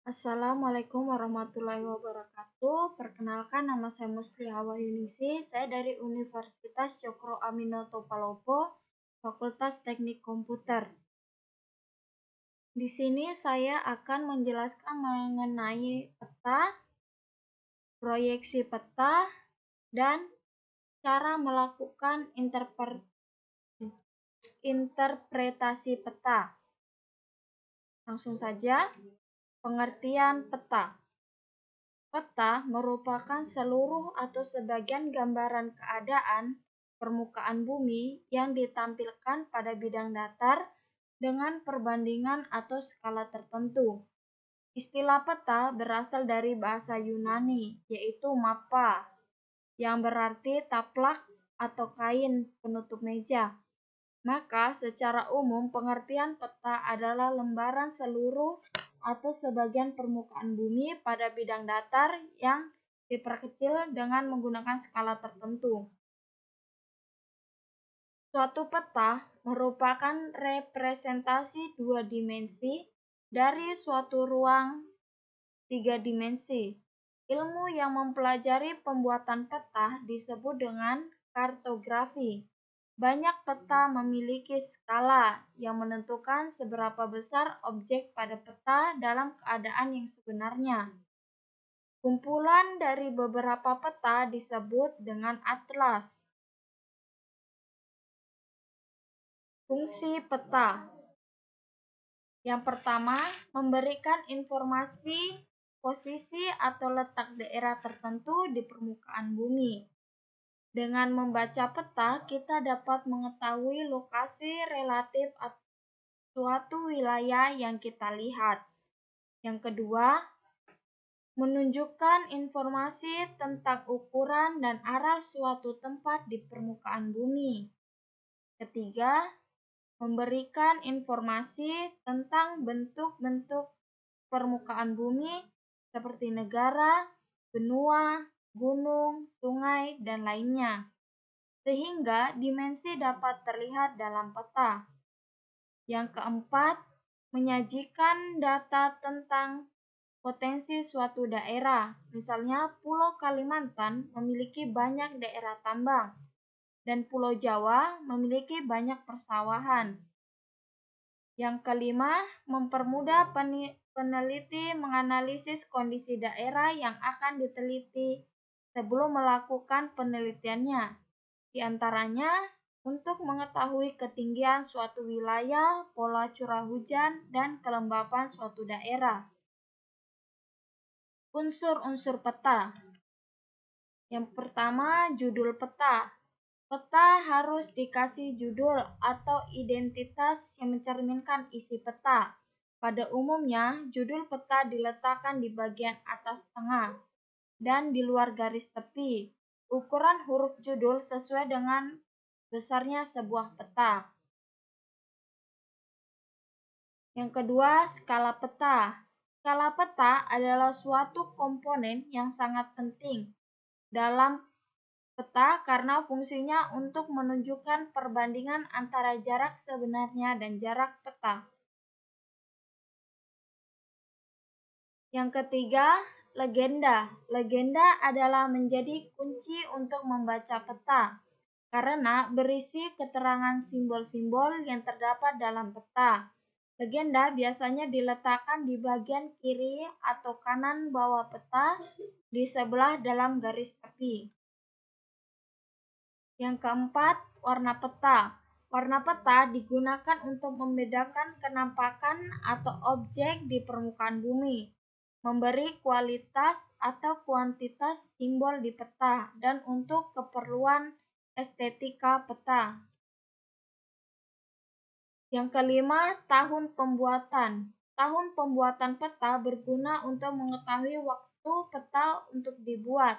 Assalamualaikum warahmatullahi wabarakatuh. Perkenalkan, nama saya Muslihawa Yunisi. Saya dari Universitas Cokro Aminoto Palopo, Fakultas Teknik Komputer. Di sini saya akan menjelaskan mengenai peta, proyeksi peta, dan cara melakukan interpretasi peta. Langsung saja, pengertian peta. Peta merupakan seluruh atau sebagian gambaran keadaan permukaan bumi yang ditampilkan pada bidang datar dengan perbandingan atau skala tertentu. Istilah peta berasal dari bahasa Yunani, yaitu mappa, yang berarti taplak atau kain penutup meja. Maka secara umum pengertian peta adalah lembaran seluruh atau sebagian permukaan bumi pada bidang datar yang diperkecil dengan menggunakan skala tertentu. Suatu peta merupakan representasi dua dimensi dari suatu ruang tiga dimensi. Ilmu yang mempelajari pembuatan peta disebut dengan kartografi. Banyak peta memiliki skala yang menentukan seberapa besar objek pada peta dalam keadaan yang sebenarnya. Kumpulan dari beberapa peta disebut dengan atlas. Fungsi peta. Yang pertama, memberikan informasi posisi atau letak daerah tertentu di permukaan bumi. Dengan membaca peta, kita dapat mengetahui lokasi relatif suatu wilayah yang kita lihat. Yang kedua, menunjukkan informasi tentang ukuran dan arah suatu tempat di permukaan bumi. Ketiga, memberikan informasi tentang bentuk-bentuk permukaan bumi seperti negara, benua, gunung, sungai, dan lainnya, sehingga dimensi dapat terlihat dalam peta. Yang keempat, menyajikan data tentang potensi suatu daerah. Misalnya, Pulau Kalimantan memiliki banyak daerah tambang, dan Pulau Jawa memiliki banyak persawahan. Yang kelima, mempermudah peneliti menganalisis kondisi daerah yang akan diteliti sebelum melakukan penelitiannya. Di antaranya, untuk mengetahui ketinggian suatu wilayah, pola curah hujan, dan kelembapan suatu daerah. Unsur-unsur peta. Yang pertama, judul peta. Peta harus dikasih judul atau identitas yang mencerminkan isi peta. Pada umumnya, judul peta diletakkan di bagian atas tengah dan di luar garis tepi. Ukuran huruf judul sesuai dengan besarnya sebuah peta. Yang kedua, skala peta. Skala peta adalah suatu komponen yang sangat penting dalam peta karena fungsinya untuk menunjukkan perbandingan antara jarak sebenarnya dan jarak peta. Yang ketiga, legenda. Legenda adalah menjadi kunci untuk membaca peta karena berisi keterangan simbol-simbol yang terdapat dalam peta. Legenda biasanya diletakkan di bagian kiri atau kanan bawah peta di sebelah dalam garis tepi. Yang keempat, warna peta. Warna peta digunakan untuk membedakan kenampakan atau objek di permukaan bumi, memberi kualitas atau kuantitas simbol di peta, dan untuk keperluan estetika peta. Yang kelima, tahun pembuatan. Tahun pembuatan peta berguna untuk mengetahui waktu peta untuk dibuat.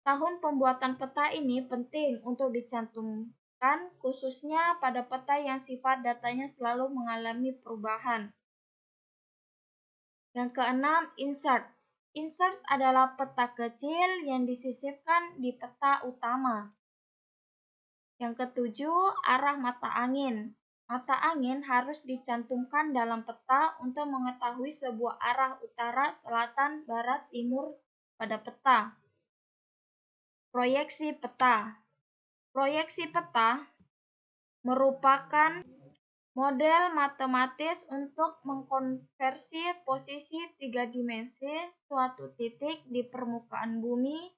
Tahun pembuatan peta ini penting untuk dicantumkan khususnya pada peta yang sifat datanya selalu mengalami perubahan. Yang keenam, insert. Insert adalah peta kecil yang disisipkan di peta utama. Yang ketujuh, arah mata angin. Mata angin harus dicantumkan dalam peta untuk mengetahui sebuah arah utara, selatan, barat, timur pada peta. Proyeksi peta. Proyeksi peta merupakan model matematis untuk mengkonversi posisi 3 dimensi suatu titik di permukaan bumi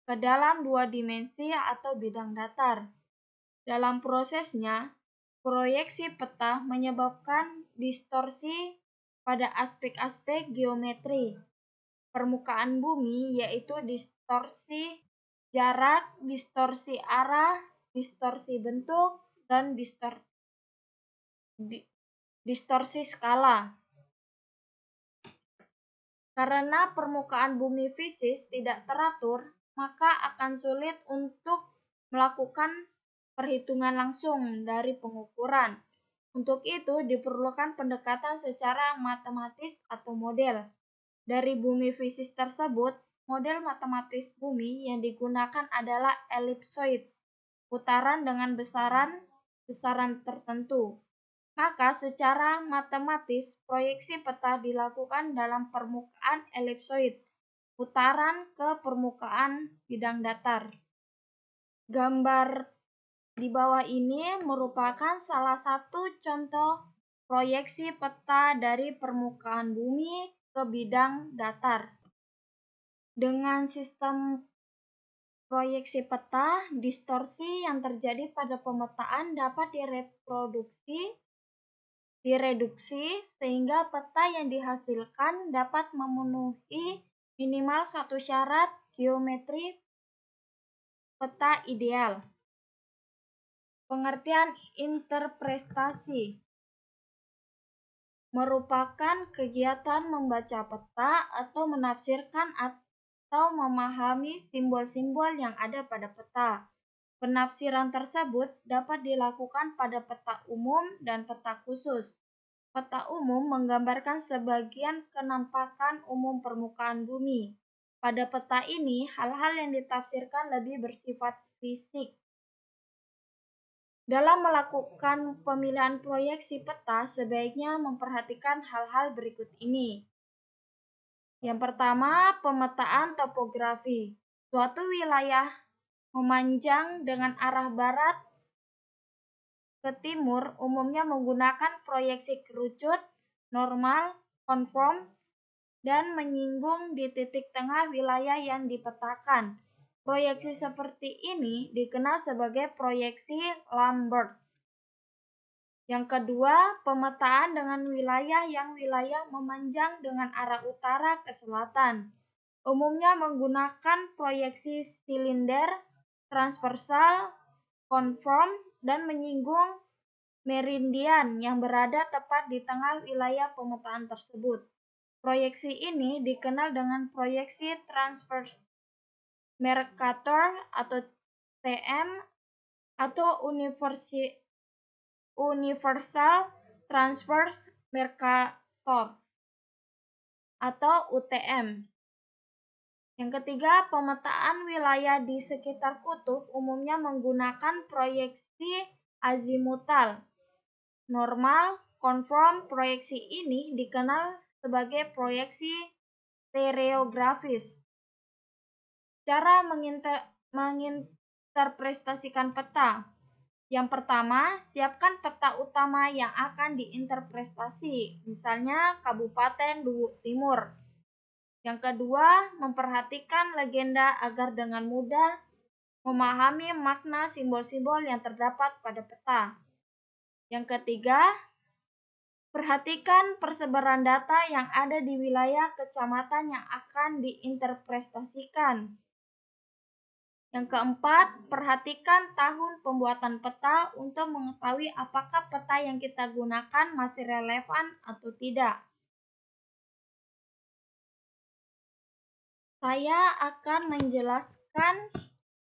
ke dalam 2 dimensi atau bidang datar. Dalam prosesnya, proyeksi peta menyebabkan distorsi pada aspek-aspek geometri permukaan bumi, yaitu distorsi jarak, distorsi arah, distorsi bentuk, dan distorsi skala. Karena permukaan bumi fisis tidak teratur, maka akan sulit untuk melakukan perhitungan langsung dari pengukuran. Untuk itu diperlukan pendekatan secara matematis atau model. Dari bumi fisis tersebut, model matematis bumi yang digunakan adalah elipsoid, putaran dengan besaran tertentu. Maka secara matematis, proyeksi peta dilakukan dalam permukaan elipsoid, putaran ke permukaan bidang datar. Gambar di bawah ini merupakan salah satu contoh proyeksi peta dari permukaan bumi ke bidang datar. Dengan sistem proyeksi peta, distorsi yang terjadi pada pemetaan dapat direduksi sehingga peta yang dihasilkan dapat memenuhi minimal satu syarat geometri peta ideal. Pengertian interpretasi merupakan kegiatan membaca peta atau menafsirkan atau memahami simbol-simbol yang ada pada peta. Penafsiran tersebut dapat dilakukan pada peta umum dan peta khusus. Peta umum menggambarkan sebagian kenampakan umum permukaan bumi. Pada peta ini, hal-hal yang ditafsirkan lebih bersifat fisik. Dalam melakukan pemilihan proyeksi peta, sebaiknya memperhatikan hal-hal berikut ini. Yang pertama, pemetaan topografi. Suatu wilayah memanjang dengan arah barat ke timur umumnya menggunakan proyeksi kerucut, normal, konform, dan menyinggung di titik tengah wilayah yang dipetakan. Proyeksi seperti ini dikenal sebagai proyeksi Lambert. Yang kedua, pemetaan dengan wilayah yang memanjang dengan arah utara ke selatan. Umumnya menggunakan proyeksi silinder, transversal, konform, dan menyinggung meridian yang berada tepat di tengah wilayah pemetaan tersebut. Proyeksi ini dikenal dengan proyeksi transverse Mercator atau TM atau Universal Transverse Mercator atau UTM. Yang ketiga, pemetaan wilayah di sekitar kutub umumnya menggunakan proyeksi azimutal. Normal, konform, proyeksi ini dikenal sebagai proyeksi stereografis. Cara menginterpretasikan peta. Yang pertama, siapkan peta utama yang akan diinterpretasi, misalnya Kabupaten Luwu Timur. Yang kedua, memperhatikan legenda agar dengan mudah memahami makna simbol-simbol yang terdapat pada peta. Yang ketiga, perhatikan persebaran data yang ada di wilayah kecamatan yang akan diinterpretasikan. Yang keempat, perhatikan tahun pembuatan peta untuk mengetahui apakah peta yang kita gunakan masih relevan atau tidak. Saya akan menjelaskan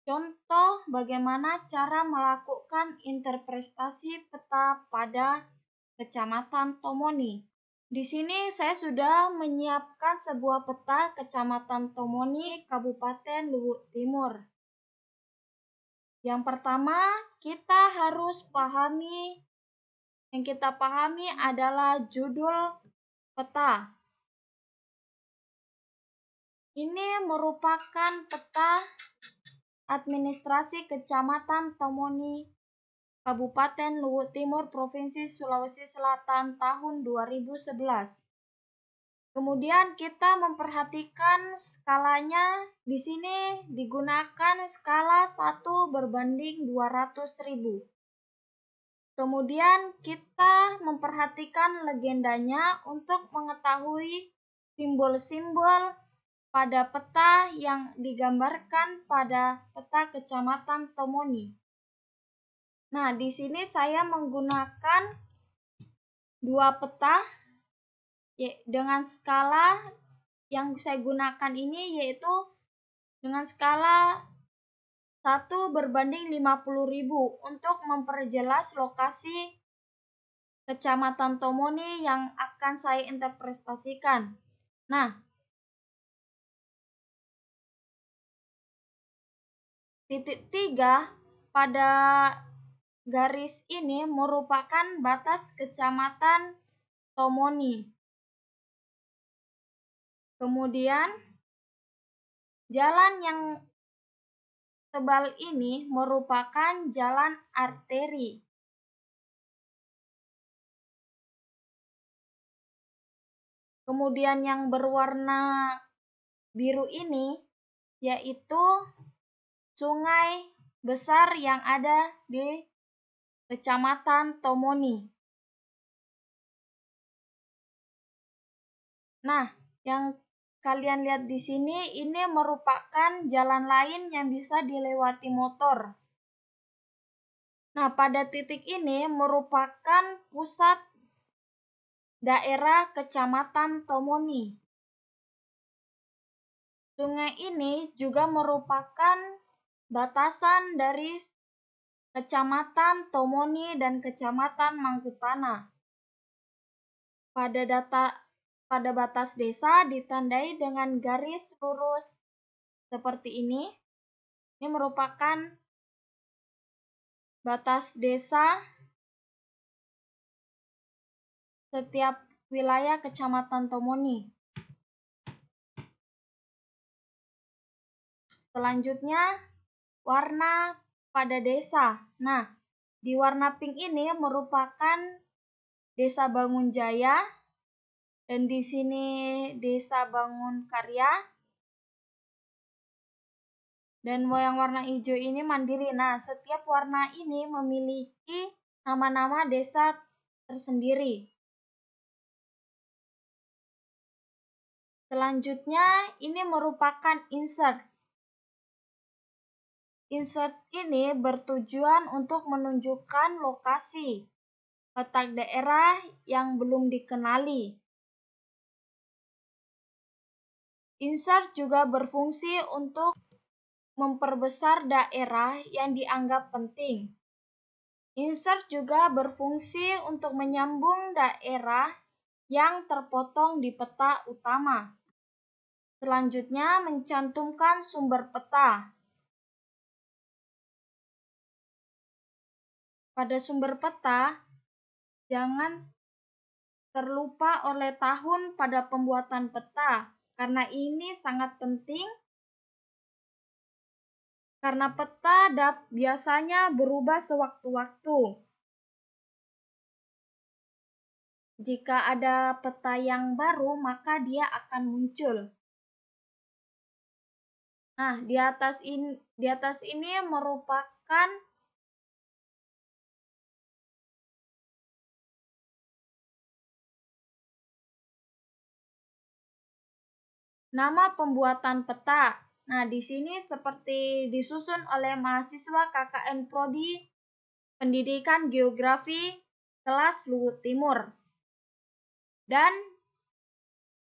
contoh bagaimana cara melakukan interpretasi peta pada Kecamatan Tomoni. Di sini saya sudah menyiapkan sebuah peta Kecamatan Tomoni, Kabupaten Luwu Timur. Yang pertama, kita harus pahami yang kita pahami adalah judul peta. Ini merupakan peta administrasi Kecamatan Tomoni, Kabupaten Luwu Timur, Provinsi Sulawesi Selatan tahun 2011. Kemudian kita memperhatikan skalanya. Di sini digunakan skala 1:200.000. Kemudian kita memperhatikan legendanya untuk mengetahui simbol-simbol pada peta yang digambarkan pada peta Kecamatan Tomoni. Nah, di sini saya menggunakan dua peta dengan skala yang saya gunakan ini yaitu dengan skala 1:50.000 untuk memperjelas lokasi Kecamatan Tomoni yang akan saya interpretasikan. Nah, titik 3 pada garis ini merupakan batas Kecamatan Tomoni. Kemudian, jalan yang tebal ini merupakan jalan arteri. Kemudian yang berwarna biru ini yaitu sungai besar yang ada di Kecamatan Tomoni. Nah, yang kalian lihat di sini ini merupakan jalan lain yang bisa dilewati motor. Nah, pada titik ini merupakan pusat daerah Kecamatan Tomoni. Sungai ini juga merupakan batasan dari Kecamatan Tomoni dan Kecamatan Mangkutana. Pada batas desa ditandai dengan garis lurus seperti ini. Ini merupakan batas desa setiap wilayah Kecamatan Tomoni. Selanjutnya, warna pada desa. Nah, di warna pink ini merupakan Desa Bangun Jaya, dan di sini Desa Bangun Karya. Dan yang warna hijau ini Mandiri. Nah, setiap warna ini memiliki nama-nama desa tersendiri. Selanjutnya, ini merupakan insert. Insert ini bertujuan untuk menunjukkan lokasi letak daerah yang belum dikenali. Insert juga berfungsi untuk memperbesar daerah yang dianggap penting. Insert juga berfungsi untuk menyambung daerah yang terpotong di peta utama. Selanjutnya, mencantumkan sumber peta. Pada sumber peta, jangan terlupa oleh tahun pada pembuatan peta, karena ini sangat penting karena peta biasanya berubah sewaktu-waktu. Jika ada peta yang baru, maka dia akan muncul. Nah, di atas ini merupakan nama pembuatan peta. Nah, di sini seperti disusun oleh mahasiswa KKN Prodi Pendidikan Geografi kelas Luwu Timur. Dan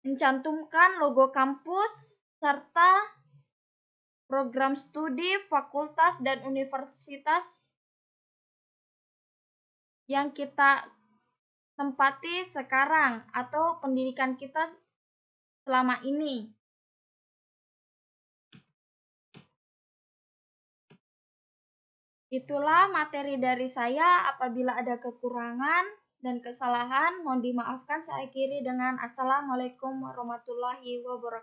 mencantumkan logo kampus serta program studi, fakultas, dan universitas yang kita tempati sekarang atau pendidikan kita selama ini. Itulah materi dari saya. Apabila ada kekurangan, dan kesalahan mohon dimaafkan. Saya akhiri dengan Assalamualaikum warahmatullahi wabarakatuh.